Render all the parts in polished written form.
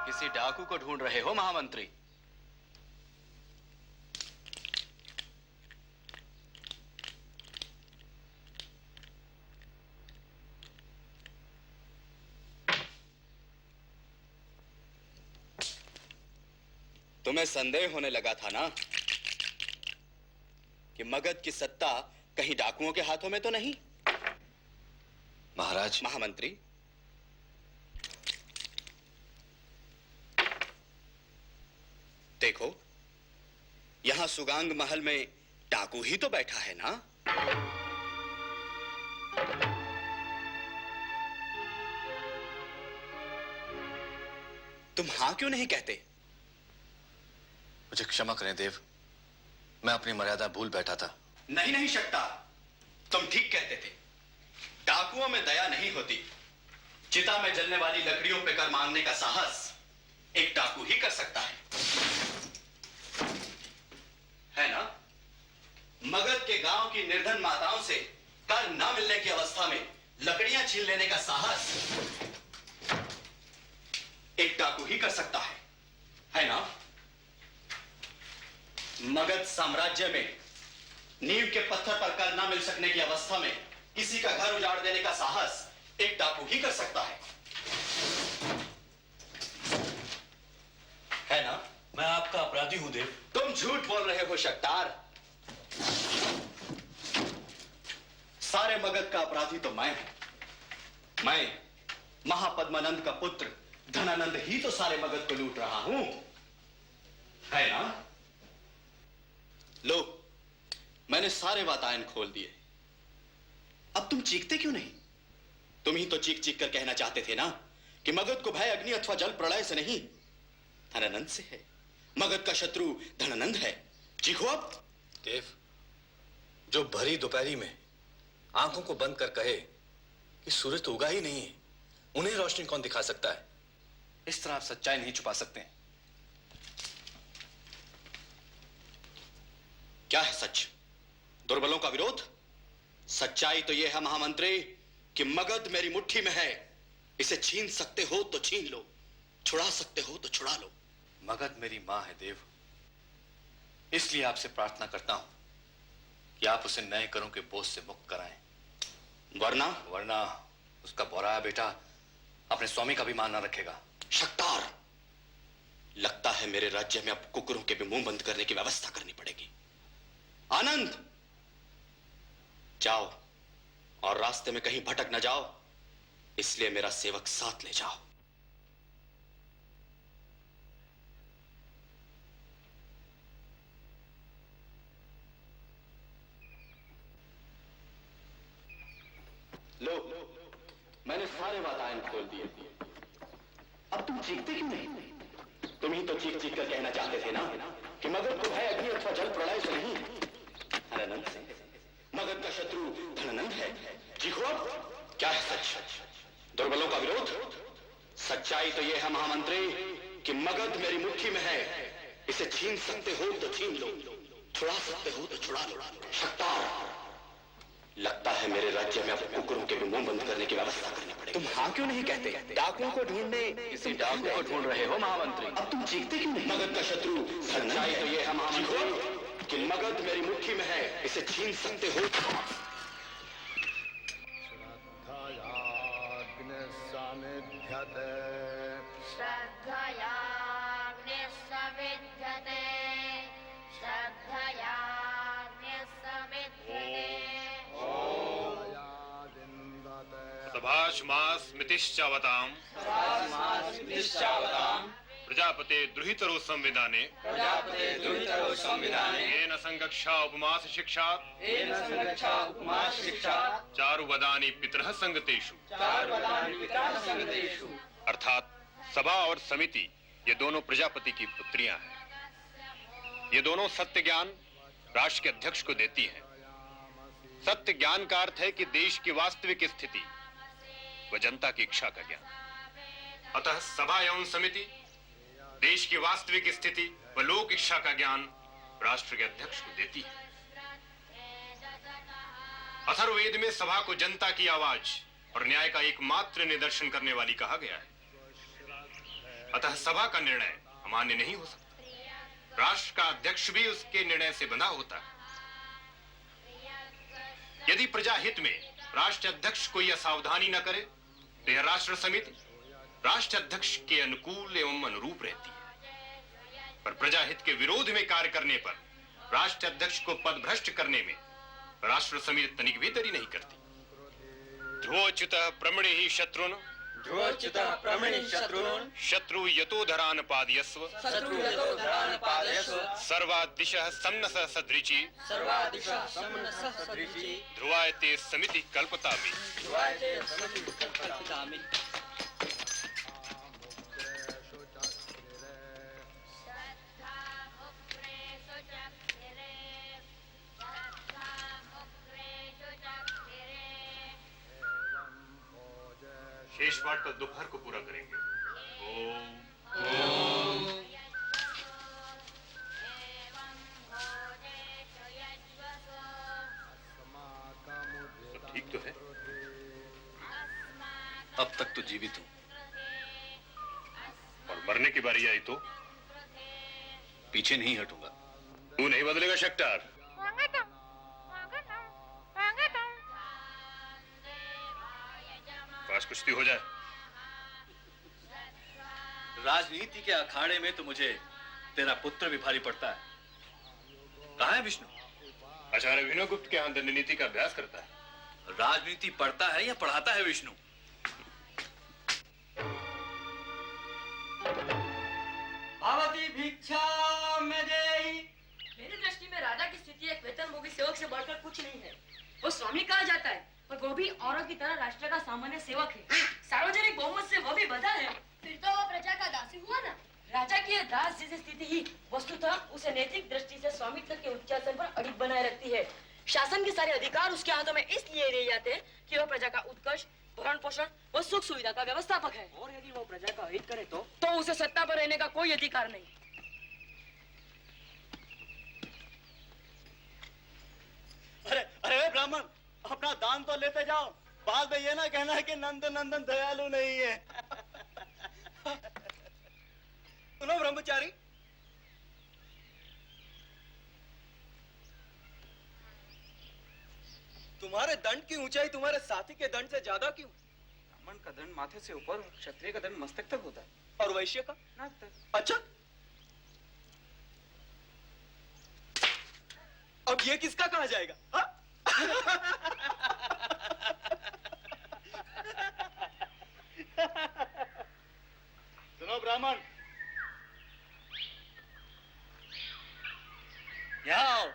किसी डाकू को ढूंढ रहे हो महामंत्री? तुम्हें संदेह होने लगा था ना कि मगध की सत्ता कहीं डाकुओं के हाथों में तो नहीं? महाराज। महामंत्री, देखो, यहां सुगांग महल में डाकू ही तो बैठा है ना? तुम हां क्यों नहीं कहते? मुझे क्षमा करें देव, मैं अपनी मर्यादा भूल बैठा था। नहीं नहीं शकता, तुम ठीक कहते थे। डाकुओं में दया नहीं होती। चिता में जलने वाली लकड़ियों पे कर मांगने का साहस एक डाकू ही कर सकता है ना? मगध के गांव की निर्धन माताओं से कर न मिलने की अवस्था में लकड़ियां छीन लेने का साहस एक डाकू ही कर सकता है ना? मगध साम्राज्य में नींव के पत्थर पर कर न मिल सकने की अवस्था में किसी का घर उजाड़ देने का साहस एक डाकू ही कर सकता है ना? मैं आपका अपराधी हूं देव। तुम झूठ बोल रहे हो शक्तार। सारे मगध का अपराधी तो मैं हूं। मैं महापद्मानंद का पुत्र धनानंद ही तो सारे मगध को लूट रहा हूं, है ना? लो, मैंने सारे वातायन खोल दिए। अब तुम चीखते क्यों नहीं? तुम ही तो चीख चीख कर कहना चाहते थे ना कि मगध को भय अग्नि अथवा जल प्रलय से नहीं, धनानंद से है। मगध का शत्रु धनानंद है। चीखो अब। देव, जो भरी दोपहरी में आंखों को बंद कर कहे कि सूरज तो उगा ही नहीं है, उन्हें रोशनी कौन दिखा सकता है? इस तरह आप सच्चाई नहीं छुपा सकते। क्या है सच? दुर्बलों का विरोध? सच्चाई तो यह है महामंत्री कि मगध मेरी मुट्ठी में है। इसे छीन सकते हो तो छीन लो, छुड़ा सकते हो तो छुड़ा लो। मगध मेरी मां है देव, इसलिए आपसे प्रार्थना करता हूं कि आप उसे नए करों के बोझ से मुक्त कराएं। वरना उसका बौराया बेटा अपने स्वामी का भी मान न रखेगा। शक्तार, लगता है मेरे राज्य में अब कुकुरों के भी मुंह बंद करने की व्यवस्था करनी पड़ेगी। आनंद, जाओ और रास्ते में कहीं भटक न जाओ, इसलिए मेरा सेवक साथ ले जाओ। लो, मैंने सारे वातायन खोल दिए। अब तुम चीखते क्यों नहीं? तुम ही तो चीख चीख कर कहना चाहते थे ना कि मगध को भय अग्नि अथवा जल प्रलय से नहीं, धनानंद से। मगध का शत्रु धनानंद है। चीखो अब। क्या है सच? दुर्बलों का विरोध? सच्चाई तो यह है महामंत्री कि मगध मेरी मुट्ठी में है। इसे छीन सकते हो तो छीन लो, छुड़ा सकते हो तो छुड़ा लो। शक्तार, लगता है मेरे राज्य में अब कुकुरों के भी मुंह बंद करने की व्यवस्था करनी पड़ेगी। तुम हाँ क्यों नहीं कहते? डाकुओं को ढूंढने किसी डाकू को ढूंढ रहे हो महामंत्री। अब तुम चीखते क्यों नहीं? मगध का शत्रु सच्चाई तो यह है महामंत्री कि मगध मेरी मुट्ठी में है। इसे छीन सकते हो। सभाषमास्मृतिश्चावताम् प्रजापते द्रुहितरो संविधाने येन संगक्षा उपमास शिक्षात् चारुवदानि पितरः संगतेषु। अर्थात सभा और समिति ये दोनों प्रजापति की पुत्रियां हैं। ये दोनों सत्य ज्ञान राष्ट्र के अध्यक्ष को देती हैं। सत्य ज्ञान का अर्थ है कि देश की वास्तविक स्थिति व जनता की इच्छा का ज्ञान। अतः सभा एवं समिति देश की वास्तविक स्थिति व लोक इच्छा का ज्ञान राष्ट्र के अध्यक्ष को देती है। अथर्ववेद में सभा को जनता की आवाज और न्याय का एकमात्र निदर्शन करने वाली कहा गया है। अतः सभा का निर्णय अमान्य नहीं हो सकता। राष्ट्र का अध्यक्ष भी उसके निर्णय से बंधा होता है। यदि प्रजा हित में राष्ट्र अध्यक्ष कोई असावधानी न करे तो यह राष्ट्र समिति राष्ट्र अध्यक्ष के अनुकूल एवं अनुरूप रहती है, पर प्रजा हित के विरोध में कार्य करने पर राष्ट्र अध्यक्ष को पद भ्रष्ट करने में राष्ट्र समिति तनिक भी देरी नहीं करती। ध्रुवोच्युतः प्रमणे ही शत्रुन ध्रुवोच्युतः प्रमणे शत्रून् शत्रु यतोधरान पादयस्व शत्रुयतोधरान् पादयस्व सर्वादिशः सम्नसः सदृची सर्वादिशः सम्नसः सदृशी ध्रुवायते समिति कल्पतामि। ध्रुवायते समिति कल्पतामि। शेष पाठ कल दोपहर को पूरा करेंगे। ओम सब ठीक तो है? अब तक तो जीवित हूं। और मरने की बारी आई तो पीछे नहीं हटूंगा। तू नहीं बदलेगा शक्टार। पास कुश्ती हो जाए। राजनीति के अखाड़े में तो मुझे तेरा पुत्र भी भारी पड़ता है। कहाँ है विष्णु? आचार्य विनोगुप्त के यहाँ दंड नीति का अभ्यास करता है। राजनीति पढ़ता है या पढ़ाता है विष्णु? भवती भिक्षा में देहि। मेरी दृष्टि में राजा की स्थिति एक वेतनभोगी सेवक से बढ़कर कुछ नहीं है। वो स्वामी कहा जाता है, पर वो भी औरों की तरह राष्ट्र का सामान्य सेवक है। सार्वजनिक बहुमत से वो भी बदल है। फिर तो वो प्रजा का दासी हुआ ना। राजा की यह दास जैसी स्थिति ही वस्तुतः उसे नैतिक दृष्टि से स्वामित्व के उच्चासन पर अडिग बनाए रखती है। शासन के सारे अधिकार उसके हाथों में इसलिए रह जाते हैं कि वह प्रजा का उत्कर्ष, भरण पोषण व सुख सुविधा का व्यवस्थापक है। और यदि वो प्रजा का हित करे तो उसे सत्ता पर रहने का कोई अधिकार नहीं। अरे अरे ब्राह्मण, अपना दान तो लेते जाओ। बाद में ये ना कहना है कि नंद नंदन दयालु नहीं है। सुनो ब्रह्मचारी, तुम्हारे दंड की ऊंचाई तुम्हारे साथी के दंड से ज्यादा क्यों? ब्राह्मण का दंड माथे से ऊपर, क्षत्रिय का दंड मस्तक तक होता है। और वैश्य का नाक तक। अच्छा, अब ये किसका कहा जाएगा? हाँ? सुनो ब्राह्मण, यहाँ आओ।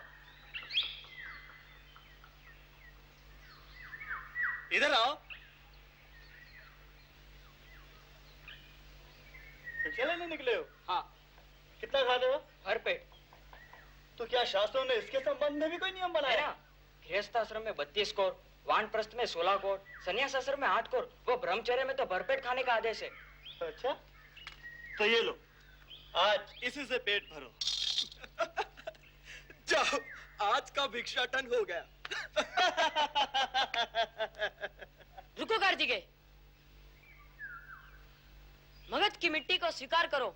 इधर आओ। भिक्षा लेने निकले हो? हाँ, कितना खाते हो? भर पेट। तो क्या शास्त्रों ने इसके संबंध में भी कोई नियम है बनाया? ना? गृहस्थ आश्रम में 32 कोर, वानप्रस्थ में 16 कोर, संन्यास आश्रम में 8 कोर, वो ब्रह्मचर्य में तो भरपेट खाने का आदेश है। अच्छा, तो ये लो, आज इसी से पेट भरो। जाओ, आज का भिक्षाटन हो गया। रुको कार्तिकेय, मगध की मिट्टी को स्वीकार करो।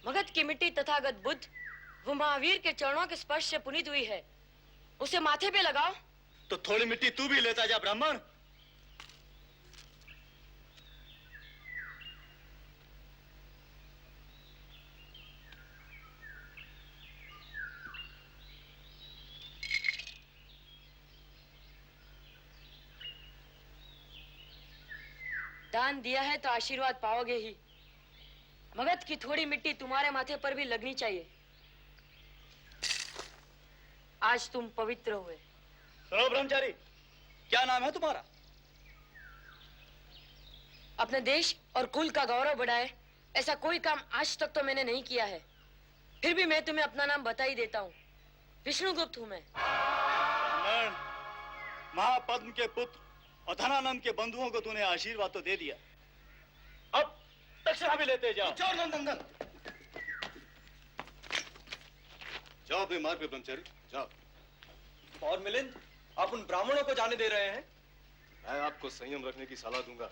मगध की मिट्टी तथागत बुद्ध वो महावीर के चरणों के स्पर्श से पुनीत हुई है। उसे माथे पे लगाओ। तो थोड़ी मिट्टी तू भी लेता जा ब्राह्मण। दान दिया है तो आशीर्वाद पाओगे ही। मगध की थोड़ी मिट्टी तुम्हारे माथे पर भी लगनी चाहिए। आज तुम पवित्र हुए। सुनो ब्रह्मचारी, क्या नाम है तुम्हारा? अपने देश और कुल का गौरव बढ़ाए ऐसा कोई काम आज तक तो मैंने नहीं किया है। फिर भी मैं तुम्हें अपना नाम बता ही देता हूँ। विष्णुगुप्त हूँ मैं। ब्राह्मण, महापद्म के पुत्र और धनानंद के बंधुओं को तूने आशीर्वाद तो दे दिया, अब दक्षिणा भी लेते जाओ। जाओ अपने मार्ग पे ब्रह्मचारी, जाओ। और मिलिंद, आप उन ब्राह्मणों को जाने दे रहे हैं? मैं आपको संयम रखने की सलाह दूंगा।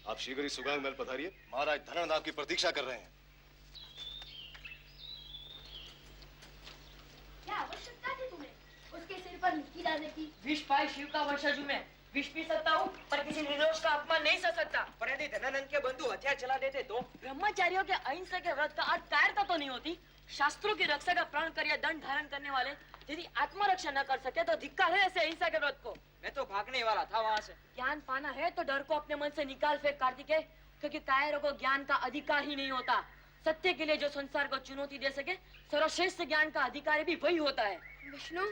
आप शीघ्र ही सुगांग महल पधारिए, महाराज धनानंद आपकी प्रतीक्षा कर रहे हैं। क्या आवश्यकता थी तुम्हें उसके सिर पर मिट्टी डालने की? विष पाए शिव का वंशज हूँ मैं। विष पी सकता हूँ पर किसी निर्दोष का अपमान नहीं कर सकता। पर यदि धनानंद के बंधु हथियार चला देते तो? ब्रह्मचारियों के अहिंसा के व्रत का अर्थ कायरता तो नहीं होती। शास्त्रों की रक्षा का प्रण कर दंड धारण करने वाले यदि आत्मरक्षा न कर सके तो धिक्कार है ऐसे अहिंसा के व्रत को। मैं तो भागने वाला था वहाँ से। ज्ञान पाना है तो डर को अपने मन से निकाल फेंक कार्तिकेय, क्योंकि कायरों को ज्ञान का अधिकार ही नहीं होता। सत्य के लिए जो संसार को चुनौती दे सके सर्वश्रेष्ठ ज्ञान का अधिकारी भी वही होता है। विष्णु,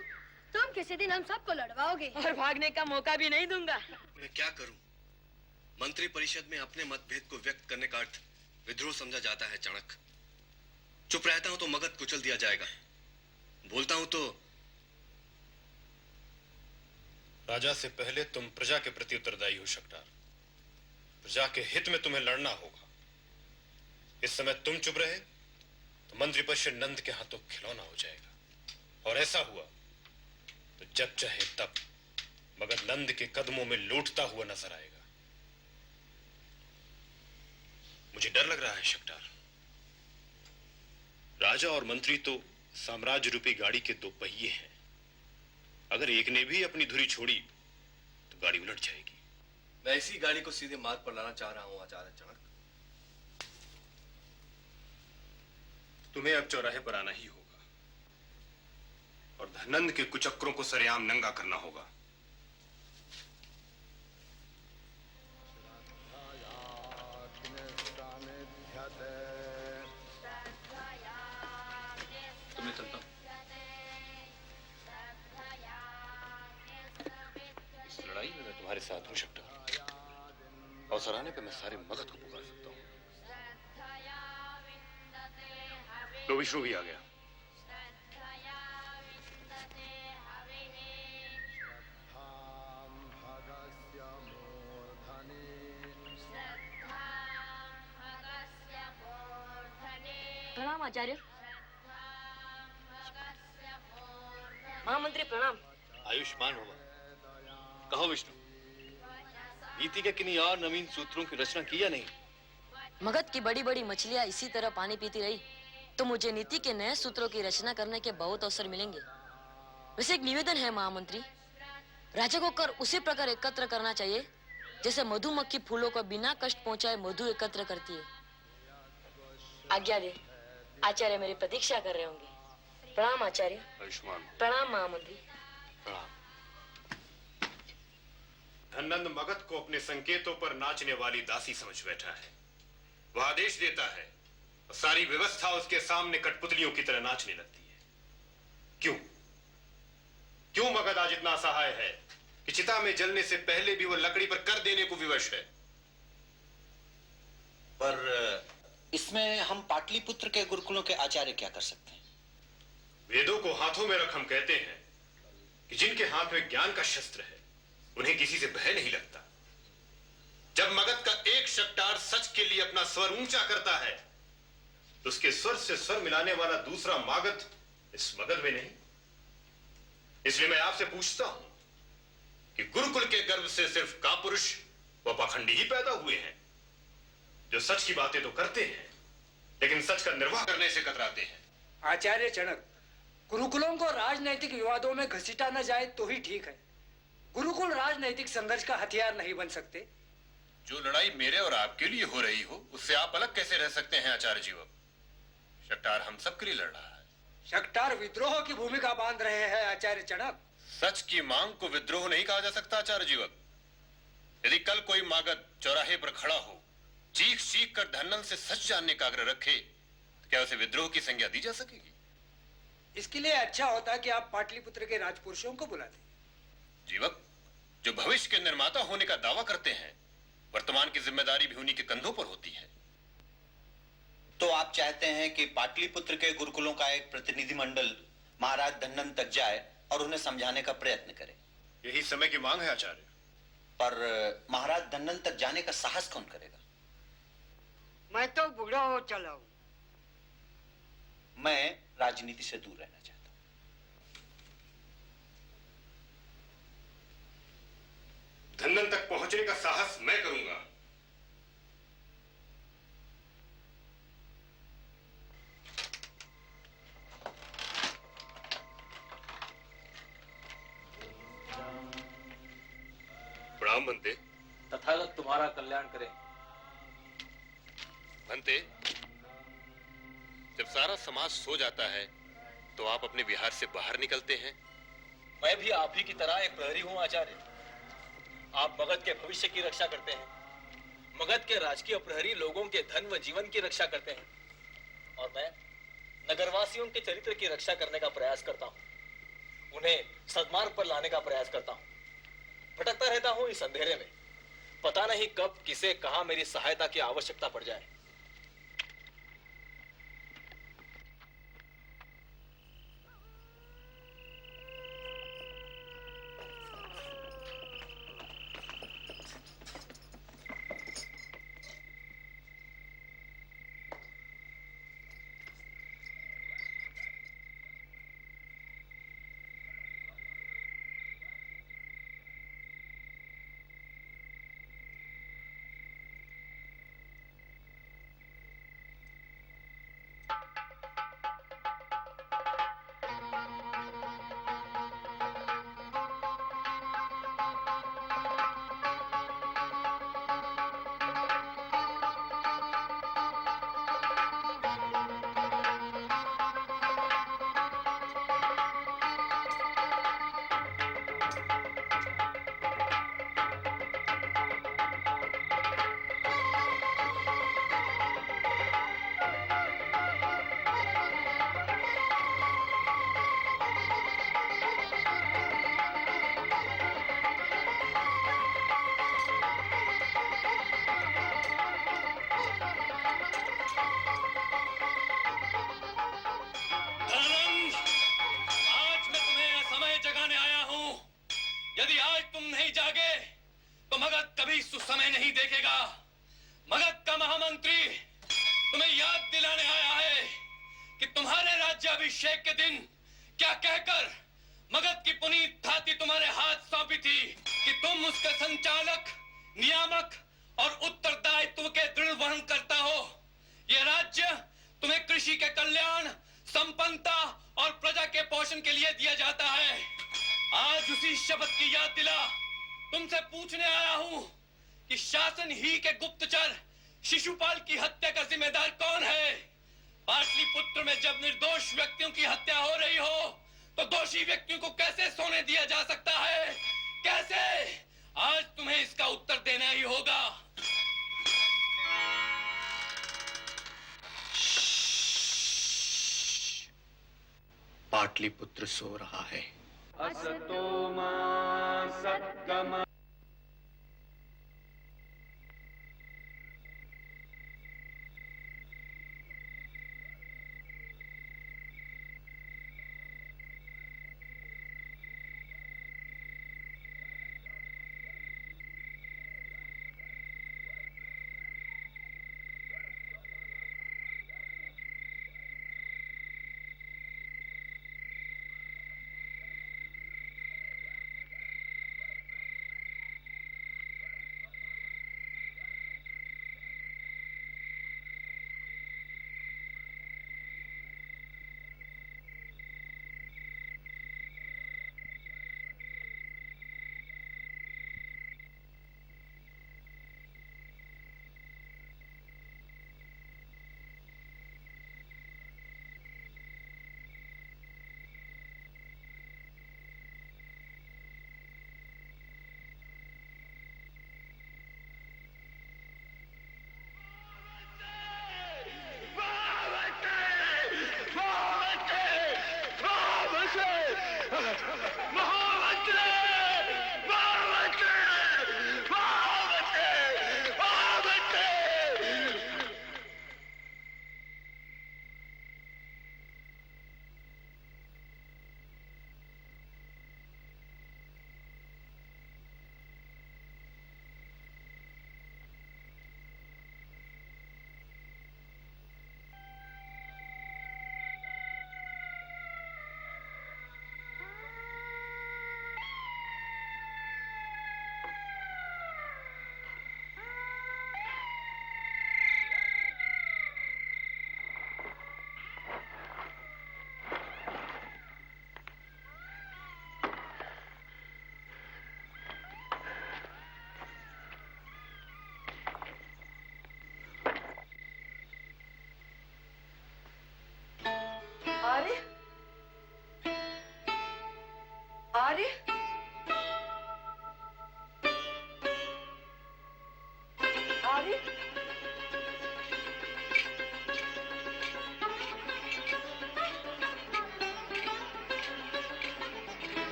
तुम किसी दिन हम सबको लड़वाओगे और भागने का मौका भी नहीं दूंगा। मैं क्या करूं? मंत्री परिषद में अपने मतभेद को व्यक्त करने का अर्थ विद्रोह समझा जाता है चाणक्य। चुप रहता हूं तो मगध कुचल दिया जाएगा, बोलता हूं तो। राजा से पहले तुम प्रजा के प्रति उत्तरदायी हो शकटार। प्रजा के हित में तुम्हें लड़ना होगा। इस समय तुम चुप रहे तो मंत्री परिषद नंद के हाथों खिलौना हो जाएगा, और ऐसा हुआ तो जब चाहे तब मगध नंद के कदमों में लौटता हुआ नजर आएगा। मुझे डर लग रहा है शकटार। राजा और मंत्री तो साम्राज्य रूपी गाड़ी के दो पहिए हैं। अगर एक ने भी अपनी धुरी छोड़ी तो गाड़ी उलट जाएगी। मैं इसी गाड़ी को सीधे मार्ग पर लाना चाह रहा हूं आचार्य चाणक्य। तुम्हें अब चौराहे पर आना ही होगा और धनंद के कुचक्रों को सरेआम नंगा करना होगा। तुम्हें चलता हूं। इस लड़ाई में मैं तुम्हारे साथ हूं शकटार, और सराहने पे मैं सारे मगध को पुकार सकता हूं। लो विष्णु भी आ गया। प्रणाम आचार्य। महामंत्री प्रणाम। आयुष्मान होगा। कहो विष्णु, नीति के किन्हीं और नवीन सूत्रों की रचना की या नहीं? मगध की बड़ी बड़ी मछलियां इसी तरह पानी पीती रही तो मुझे नीति के नए सूत्रों की रचना करने के बहुत अवसर मिलेंगे। वैसे एक निवेदन है महामंत्री, राजा को कर उसी प्रकार एकत्र करना चाहिए जैसे मधुमक्खी फूलों को बिना कष्ट पहुंचाए मधु एकत्र करती है। आज्ञा दे, आचार्य मेरी प्रतीक्षा कर रहे होंगे। प्रणाम आचार्य। आयुष्मान। प्रणाम महामंत्री। प्रणाम। धनंद मगध को अपने संकेतों पर नाचने वाली दासी समझ बैठा है। वह आदेश देता है और सारी व्यवस्था उसके सामने कठपुतलियों की तरह नाचने लगती है। क्यों? क्यों मगध आज इतना असहाय है कि चिता में जलने से पहले भी वह लकड़ी पर कर देने को विवश है? पर इसमें हम पाटलिपुत्र के गुरुकुलों के आचार्य क्या कर सकते हैं? वेदों को हाथों में रख हम कहते हैं कि जिनके हाथ में ज्ञान का शस्त्र है उन्हें किसी से भय नहीं लगता। जब मगध का एक शकटार सच के लिए अपना स्वर ऊंचा करता है तो उसके स्वर से स्वर मिलाने वाला दूसरा मागध इस मगध में नहीं। इसलिए मैं आपसे पूछता हूं कि गुरुकुल के गर्भ से सिर्फ कापुरुष व पाखंडी ही पैदा हुए हैं जो सच की बातें तो करते हैं लेकिन सच का निर्वाह करने से कतराते हैं। आचार्य चणक, गुरुकुलों को राजनैतिक विवादों में घसीटा न जाए तो ही ठीक है। गुरुकुल राजनैतिक संघर्ष का हथियार नहीं बन सकते। जो लड़ाई मेरे और आपके लिए हो रही हो उससे आप अलग कैसे रह सकते हैं आचार्य जीवक? शकटार हम सबके लिए लड़ रहा है। शकटार विद्रोह की भूमिका बांध रहे हैं आचार्य चणक। सच की मांग को विद्रोह नहीं कहा जा सकता आचार्य जीवक। यदि कल कोई मागध चौराहे पर खड़ा हो चीख चीख कर धनंद से सच जानने का आग्रह रखे तो क्या उसे विद्रोह की संज्ञा दी जा सकेगी? इसके लिए अच्छा होता कि आप पाटलिपुत्र के राजपुरुषों को बुला दें। जीवक, जो भविष्य के निर्माता होने का दावा करते हैं वर्तमान की जिम्मेदारी भी उन्हीं के कंधों पर होती है। तो आप चाहते हैं कि पाटलिपुत्र के गुरुकुलों का एक प्रतिनिधिमंडल महाराज धनंद तक जाए और उन्हें समझाने का प्रयत्न करे? यही समय की मांग है आचार्य। पर महाराज धनंद तक जाने का साहस कौन करेगा? मैं तो बूढ़ा हो चला हूं। मैं राजनीति से दूर रहना चाहता हूं। धनंद तक पहुंचने का साहस मैं करूंगा बनते। तथागत तुम्हारा कल्याण करे। बनते, जब सारा समाज सो जाता है तो आप अपने विहार से बाहर निकलते हैं। मैं भी आप ही की तरह एक प्रहरी हूं आचार्य। आप मगध के भविष्य की रक्षा करते हैं। मगध के राजकीय प्रहरी लोगों के धन व जीवन की रक्षा करते हैं, और मैं नगरवासियों के चरित्र की रक्षा करने का प्रयास करता हूं, उन्हें सद्मार्ग पर लाने का प्रयास करता हूं। भटकता रहता हूं इस अंधेरे में, पता नहीं कब किसे कहां मेरी सहायता की आवश्यकता पड़ जाए। यदि आज तुम नहीं जागे तो मगध कभी सुसमय नहीं देखेगा। मगध का महामंत्री तुम्हें याद दिलाने आया है कि तुम्हारे राज्याभिषेक के दिन क्या कहकर मगध की पुनीत धाती तुम्हारे हाथ सौंपी थी कि तुम उसके संचालक, नियामक और उत्तरदायित्व के दृढ़ वहन करता हो। यह राज्य तुम्हें कृषि के कल्याण, संपन्नता और प्रजा के पोषण के लिए दिया जाता है। आज उसी शपथ की याद दिला तुमसे पूछने आया हूं कि शासन ही के गुप्तचर शिशुपाल की हत्या का जिम्मेदार कौन है। पाटलिपुत्र में जब निर्दोष व्यक्तियों की हत्या हो रही हो तो दोषी व्यक्तियों को कैसे सोने दिया जा सकता है? कैसे? आज तुम्हें इसका उत्तर देना ही होगा। पाटलिपुत्र सो रहा है। असतो मा सद्गम।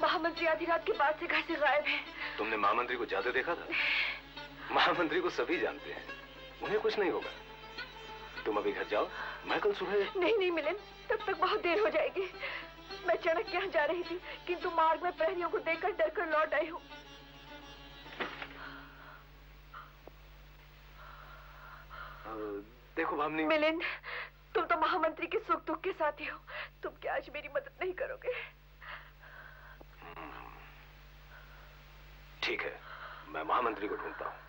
महामंत्री आधी रात के बाद से घर से गायब है। तुमने महामंत्री को जाते देखा था? महामंत्री को सभी जानते हैं, उन्हें कुछ नहीं होगा। तुम अभी घर जाओ, मैं कल सुबह। नहीं मिलन, तब तक बहुत देर हो जाएगी। मैं चढ़क यहाँ जा रही थी, किंतु मार्ग में प्रहरियों को देखकर डरकर लौट आई हूँ। देखो भामनी। मिलिंद, तुम तो महामंत्री के सुख दुख के साथी हो, तुम क्या आज मेरी मदद नहीं करोगे? ठीक है, मैं महामंत्री को ढूंढता हूँ।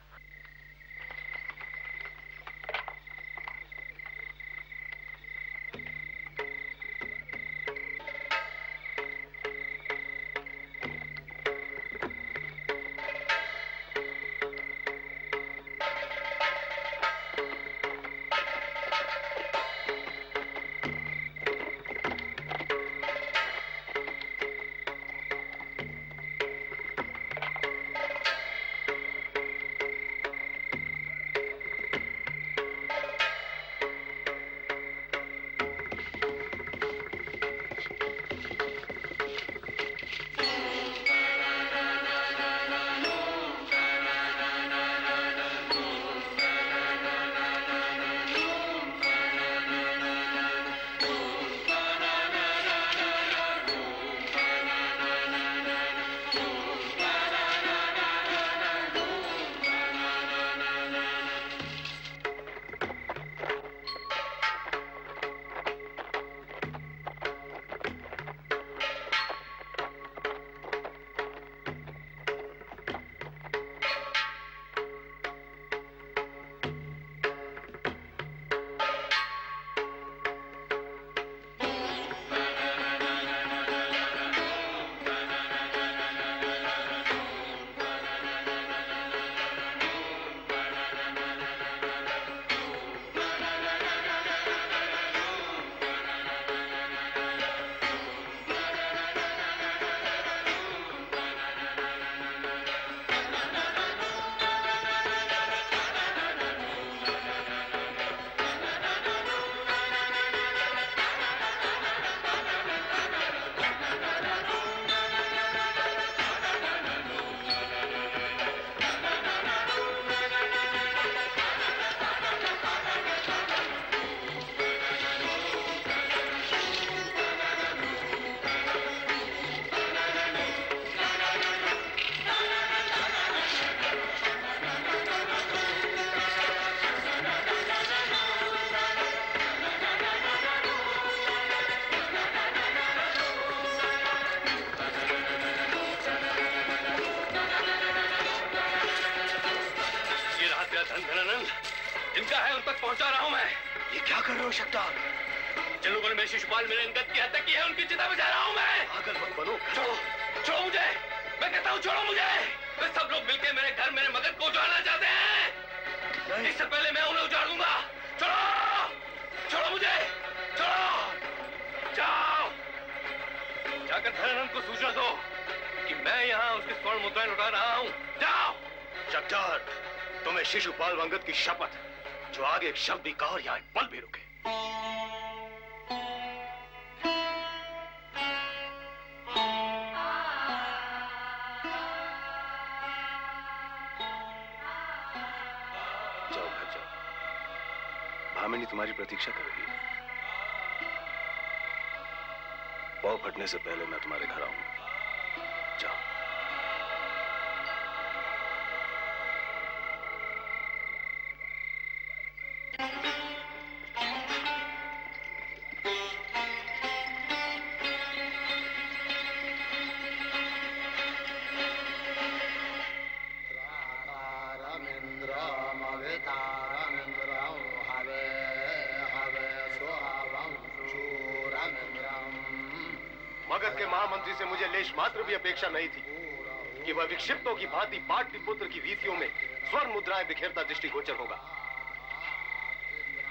जिनका है उन तक पहुंचा रहा हूं मैं। ये क्या कर रहे हो शक्तार? जिन लोगों ने मेरे शिशुपाल मेरे अंगद की हत्या की है उनकी चिता बुझा रहा हूं मैं। पागल मत बनो। छोड़ो मुझे, मैं कहता हूं छोड़ो मुझे। वे सब लोग मिलकर मेरे घर मेरे मगध को उजाड़ना चाहते हैं। इससे पहले मैं उन्हें उजाड़ दूंगा। छोड़ो मुझे, जाओ जाकर धनानंद को सूचना दो कि मैं यहाँ उसकी स्वर्ण मुद्राएं लौटा रहा हूँ। जाओ। शक्तार, तुम्हें शिशुपाल वंगत की शपथ, जो आगे एक शब्द भी कहा और यहाँ एक पल भी रुके। जाओ घर जाओ, भामिनी तुम्हारी प्रतीक्षा कर रही है। पाँव फटने से पहले मैं तुम्हारे घर आऊंगा। जाओ। मगध के महामंत्री से मुझे लेश मात्र भी अपेक्षा नहीं थी कि वह विक्षिप्तों की भांति पाटलिपुत्र की वीथियों में स्वर्ण मुद्राएं बिखेरता दृष्टिगोचर होगा।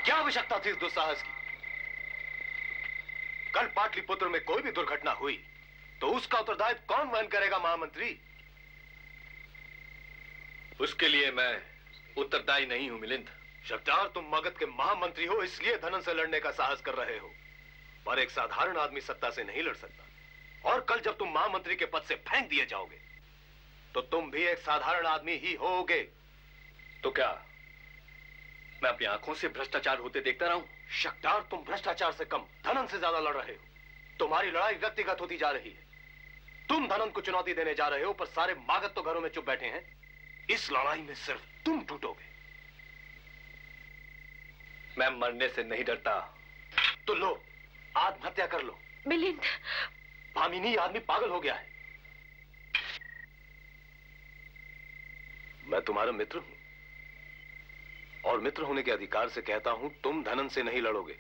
क्या आवश्यकता थी इस दुस्साहस की? कल पाटलिपुत्र में कोई भी दुर्घटना हुई तो उसका उत्तरदायित्व कौन वहन करेगा महामंत्री? उसके लिए मैं उत्तरदायी नहीं हूं मिलिंद। शक्तार, तुम मगध के महामंत्री हो, इसलिए धनन से लड़ने का साहस कर रहे हो, पर एक साधारण आदमी सत्ता से नहीं लड़ सकता। और कल जब तुम महामंत्री के पद से फेंक दिए जाओगे तो तुम भी एक साधारण आदमी ही होगे। तो क्या मैं अपनी आंखों से भ्रष्टाचार होते देखता रहूं? शक्तार, तुम भ्रष्टाचार से कम धनन से ज्यादा लड़ रहे हो। तुम्हारी लड़ाई व्यक्तिगत होती जा रही है। तुम धनन को चुनौती देने जा रहे हो, पर सारे मागत तो घरों में चुप बैठे हैं। इस लड़ाई में सिर्फ तुम टूटोगे। मैं मरने से नहीं डरता। तो लो, आत्महत्या कर लो। मिलिंद, भामिनी, ये आदमी पागल हो गया है। मैं तुम्हारा मित्र हूं और मित्र होने के अधिकार से कहता हूं, तुम धनन से नहीं लड़ोगे।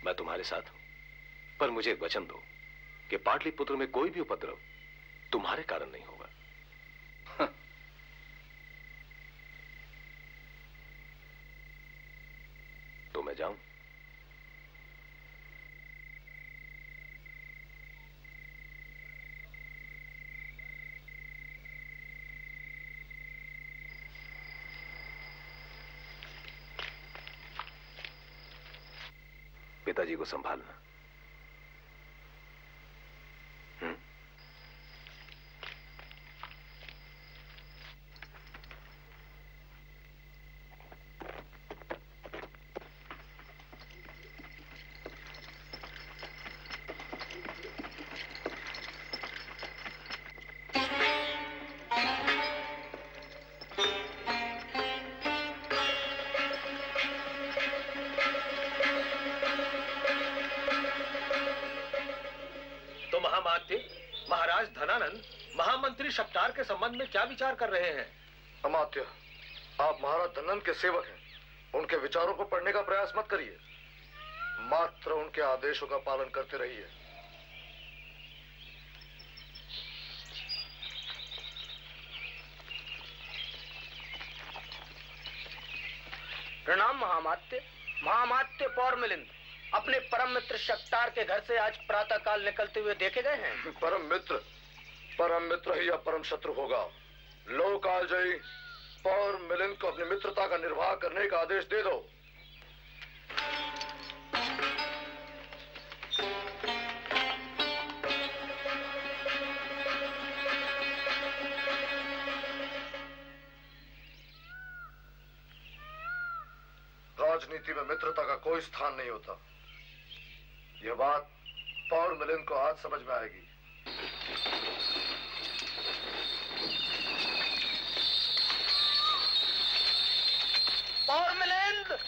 मैं तुम्हारे साथ हूं, पर मुझे एक वचन दो कि पाटलिपुत्र में कोई भी उपद्रव तुम्हारे कारण नहीं होगा। तो मैं जाऊं? पिताजी को संभालना। महाराज धनानंद महामंत्री शक्तार के संबंध में क्या विचार कर रहे हैं? अमात्य, आप महाराज धनानंद के सेवक हैं। उनके विचारों को पढ़ने का प्रयास मत करिए, मात्र उनके आदेशों का पालन करते रहिए। प्रणाम महामात्य। महामात्य पौर मिलिंद अपने परम मित्र शक्तार के घर से आज प्रातः काल निकलते हुए देखे गए हैं। परम मित्र ही या परम शत्रु होगा। लोकालजयी पौर मिलिंद को अपनी मित्रता का निर्वाह करने का आदेश दे दो। राजनीति में मित्रता का कोई स्थान नहीं होता। यह बात पौर मिलिंद को आज समझ में आएगी। पौर मिलिंद,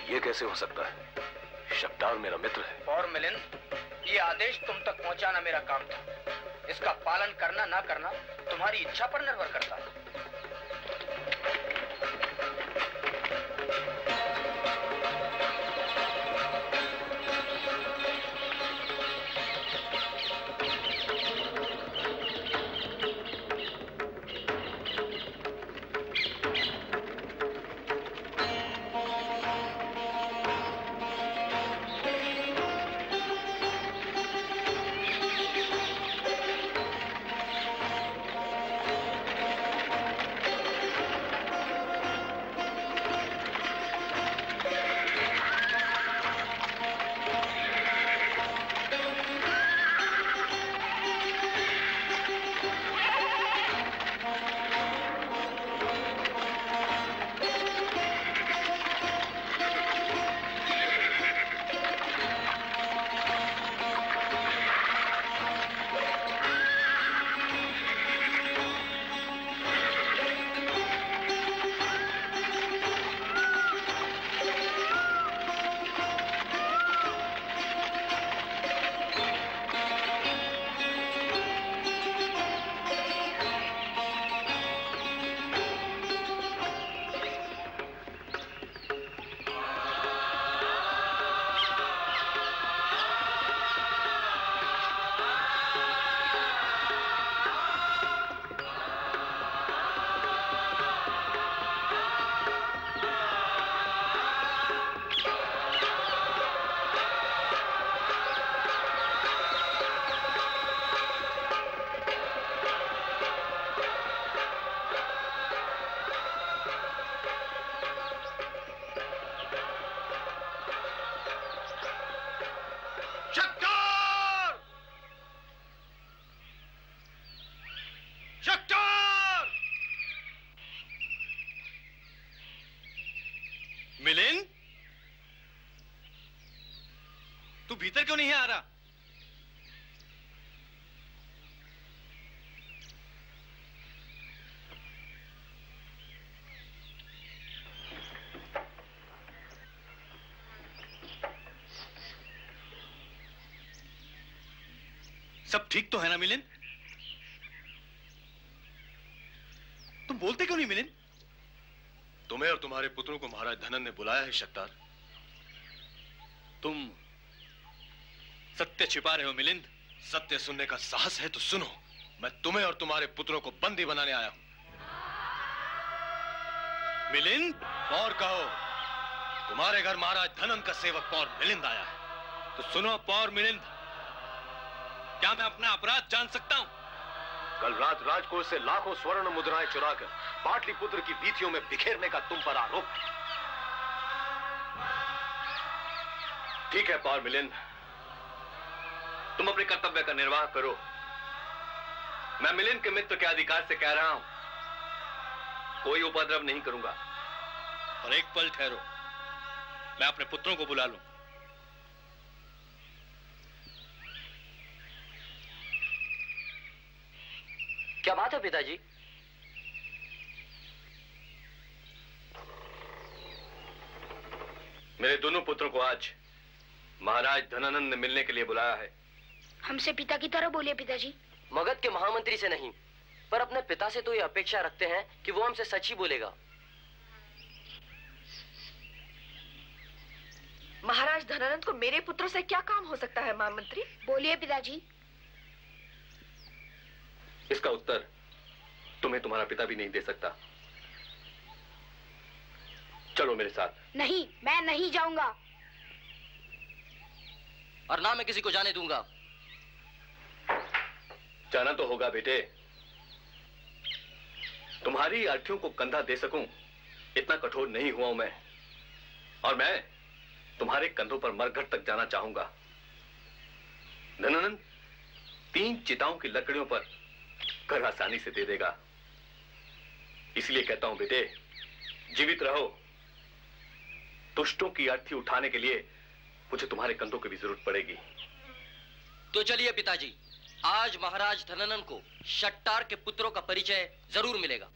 ये कैसे हो सकता है? शक्तार मेरा मित्र है। पौर मिलिंद, ये आदेश तुम तक पहुंचाना मेरा काम था। इसका पालन करना ना करना तुम्हारी इच्छा पर निर्भर करता है। मिलिंद, तू भीतर क्यों नहीं आ रहा? सब ठीक तो है ना मिलिंद? तुम बोलते क्यों नहीं मिलिंद? तुम्हें और तुम्हारे पुत्रों को महाराज धनन ने बुलाया है शक्तार। तुम सत्य छिपा रहे हो मिलिंद? सत्य सुनने का साहस है तो सुनो। मैं तुम्हें और तुम्हारे पुत्रों को बंदी बनाने आया हूं। मिलिंद? पौर कहो। तुम्हारे घर महाराज धनन का सेवक पौर मिलिंद आया है। तो सुनो पौर मिलिंद, क्या मैं अपना अपराध जान सकता हूं? कल रात राजकोष से लाखों स्वर्ण मुद्राएं चुराकर पाटलिपुत्र की वीथियों में बिखेरने का तुम पर आरोप। ठीक है पौर मिलिंद, तुम अपने कर्तव्य का निर्वाह करो। मैं मिलिंद के मित्र के अधिकार से कह रहा हूं, कोई उपद्रव नहीं करूंगा। और एक पल ठहरो, मैं अपने पुत्रों को बुला लूं। क्या बात है पिताजी? मेरे दोनों पुत्रों को आज महाराज धनानंद ने मिलने के लिए बुलाया है। हमसे पिता की तरह बोलिए पिताजी। मगध के महामंत्री से नहीं, पर अपने पिता से तो ये अपेक्षा रखते हैं कि वो हमसे सच ही बोलेगा। महाराज धनानंद को मेरे पुत्रों से क्या काम हो सकता है महामंत्री? बोलिए पिताजी। इसका उत्तर तुम्हें तुम्हारा पिता भी नहीं दे सकता। चलो मेरे साथ। नहीं, मैं नहीं जाऊंगा। और ना मैं किसी को जाने दूंगा। जाना तो होगा बेटे। तुम्हारी अर्थों को कंधा दे सकूं इतना कठोर नहीं हुआ हूं मैं। और मैं तुम्हारे कंधों पर मरघट तक जाना चाहूंगा। धनानंद 3 चिताओं की लकड़ियों पर घर आसानी से दे देगा। इसलिए कहता हूं बेटे, जीवित रहो। दुष्टों की अर्थी उठाने के लिए मुझे तुम्हारे कंधों की भी जरूरत पड़ेगी। तो चलिए पिताजी, आज महाराज धनानंद को शट्टार के पुत्रों का परिचय जरूर मिलेगा।